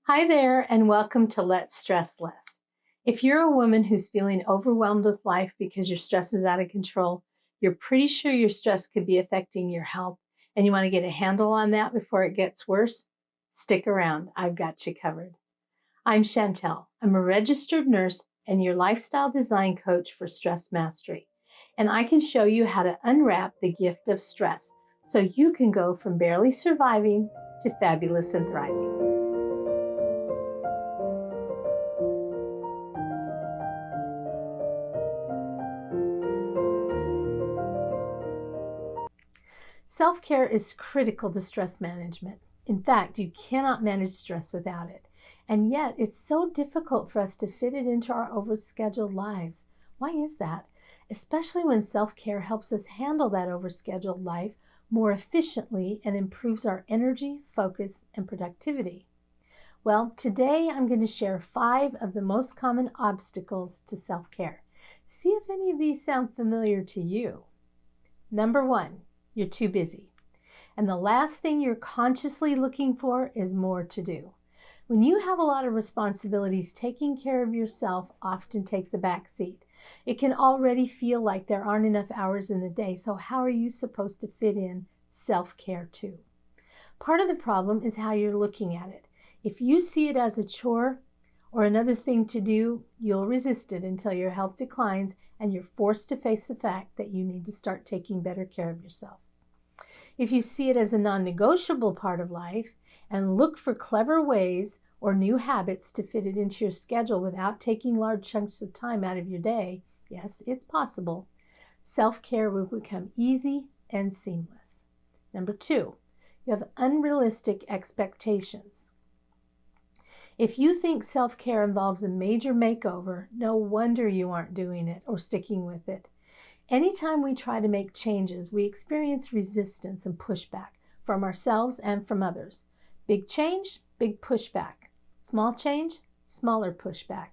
Hi there, and welcome to Let's Stress Less. If you're a woman who's feeling overwhelmed with life because your stress is out of control, you're pretty sure your stress could be affecting your health, and you want to get a handle on that before it gets worse, stick around. I've got you covered. I'm Chantal. I'm a registered nurse and your lifestyle design coach for stress mastery. And I can show you how to unwrap the gift of stress so you can go from barely surviving to fabulous and thriving. Self-care is critical to stress management. In fact, you cannot manage stress without it. And yet, it's so difficult for us to fit it into our overscheduled lives. Why is that? Especially when self-care helps us handle that overscheduled life more efficiently and improves our energy, focus, and productivity. Well, today I'm going to share 5 of the most common obstacles to self-care. See if any of these sound familiar to you. Number 1. You're too busy. And the last thing you're consciously looking for is more to do. When you have a lot of responsibilities, taking care of yourself often takes a back seat. It can already feel like there aren't enough hours in the day, so how are you supposed to fit in self-care too? Part of the problem is how you're looking at it. If you see it as a chore or another thing to do, you'll resist it until your health declines and you're forced to face the fact that you need to start taking better care of yourself. If you see it as a non-negotiable part of life and look for clever ways or new habits to fit it into your schedule without taking large chunks of time out of your day, yes, it's possible, self-care will become easy and seamless. Number 2, you have unrealistic expectations. If you think self-care involves a major makeover, no wonder you aren't doing it or sticking with it. Anytime we try to make changes, we experience resistance and pushback from ourselves and from others. Big change, big pushback. Small change, smaller pushback.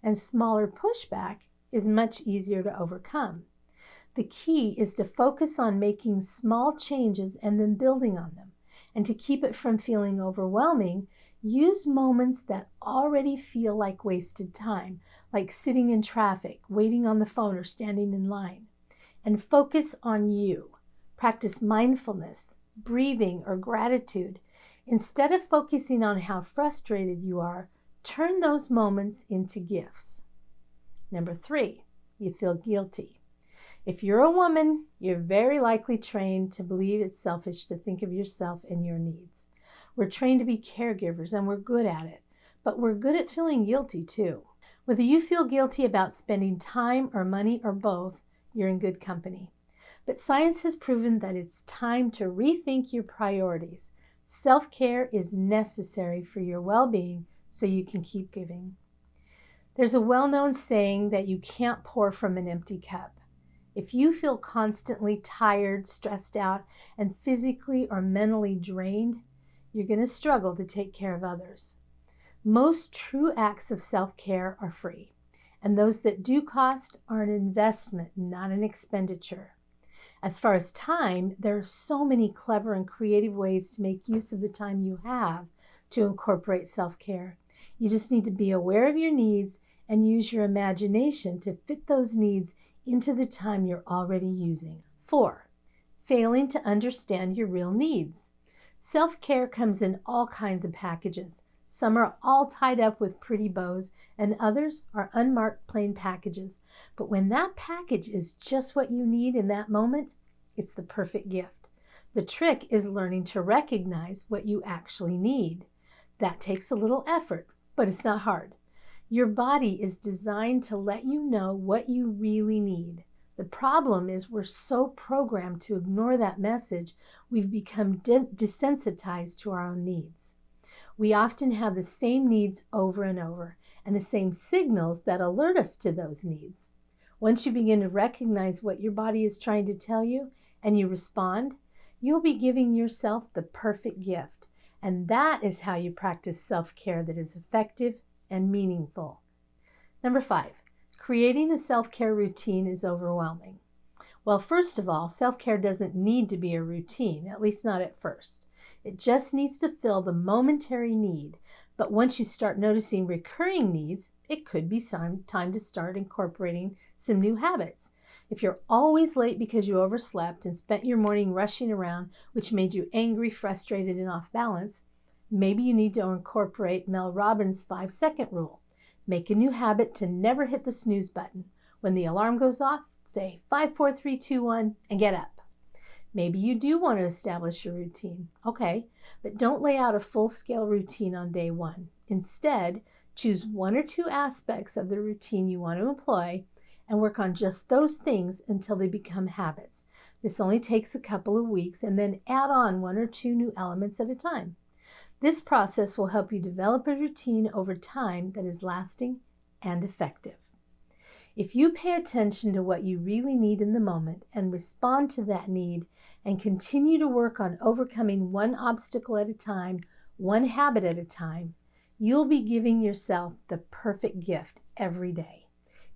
And smaller pushback is much easier to overcome. The key is to focus on making small changes and then building on them. And to keep it from feeling overwhelming, use moments that already feel like wasted time, like sitting in traffic, waiting on the phone, or standing in line. And focus on you. Practice mindfulness, breathing, or gratitude. Instead of focusing on how frustrated you are, turn those moments into gifts. Number 3, you feel guilty. If you're a woman, you're very likely trained to believe it's selfish to think of yourself and your needs. We're trained to be caregivers and we're good at it, but we're good at feeling guilty too. Whether you feel guilty about spending time or money or both, you're in good company. But science has proven that it's time to rethink your priorities. Self-care is necessary for your well-being so you can keep giving. There's a well-known saying that you can't pour from an empty cup. If you feel constantly tired, stressed out, and physically or mentally drained, you're going to struggle to take care of others. Most true acts of self-care are free. And those that do cost are an investment, not an expenditure. As far as time, there are so many clever and creative ways to make use of the time you have to incorporate self-care. You just need to be aware of your needs and use your imagination to fit those needs into the time you're already using. 4, failing to understand your real needs. Self-care comes in all kinds of packages. Some are all tied up with pretty bows, and others are unmarked plain packages. But when that package is just what you need in that moment, it's the perfect gift. The trick is learning to recognize what you actually need. That takes a little effort, but it's not hard. Your body is designed to let you know what you really need. The problem is we're so programmed to ignore that message, we've become desensitized to our own needs. We often have the same needs over and over, and the same signals that alert us to those needs. Once you begin to recognize what your body is trying to tell you, and you respond, you'll be giving yourself the perfect gift. And that is how you practice self-care that is effective and meaningful. Number 5, creating a self-care routine is overwhelming. Well, first of all, self-care doesn't need to be a routine, at least not at first. It just needs to fill the momentary need, But once you start noticing recurring needs, it could be time to start incorporating some new habits. If you're always late because you overslept and spent your morning rushing around, which made you angry, frustrated, and off balance, maybe you need to incorporate Mel Robbins' 5-second rule. Make a new habit to never hit the snooze button. When the alarm goes off, say 5, 4, 3, 2, 1, and get up. Maybe you do want to establish a routine. Okay, but don't lay out a full-scale routine on day one. Instead, choose 1 or 2 aspects of the routine you want to employ and work on just those things until they become habits. This only takes a couple of weeks, and then add on 1 or 2 new elements at a time. This process will help you develop a routine over time that is lasting and effective. If you pay attention to what you really need in the moment and respond to that need and continue to work on overcoming 1 obstacle at a time, 1 habit at a time, you'll be giving yourself the perfect gift every day.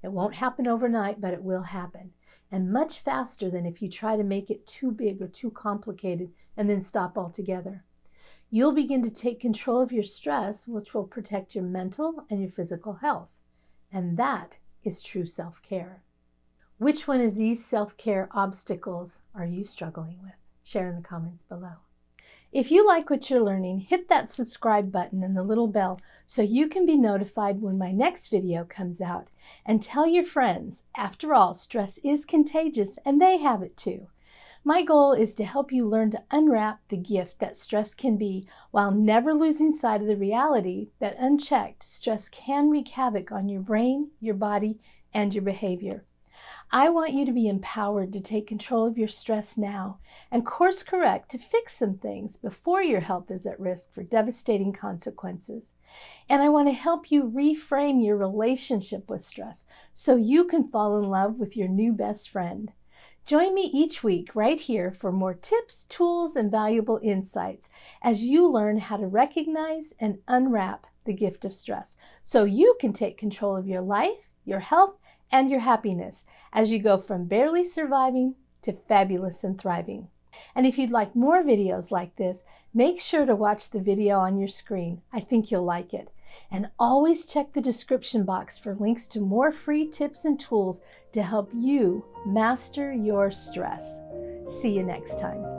It won't happen overnight, but it will happen, and much faster than if you try to make it too big or too complicated and then stop altogether. You'll begin to take control of your stress, which will protect your mental and your physical health, and that is true self-care. Which one of these self-care obstacles are you struggling with? Share in the comments below. If you like what you're learning, hit that subscribe button and the little bell so you can be notified when my next video comes out. And tell your friends, after all, stress is contagious and they have it too. My goal is to help you learn to unwrap the gift that stress can be while never losing sight of the reality that unchecked, stress can wreak havoc on your brain, your body, and your behavior. I want you to be empowered to take control of your stress now and course correct to fix some things before your health is at risk for devastating consequences. And I want to help you reframe your relationship with stress so you can fall in love with your new best friend. Join me each week right here for more tips, tools, and valuable insights as you learn how to recognize and unwrap the gift of stress so you can take control of your life, your health, and your happiness as you go from barely surviving to fabulous and thriving. And if you'd like more videos like this, make sure to watch the video on your screen. I think you'll like it. And always check the description box for links to more free tips and tools to help you master your stress. See you next time.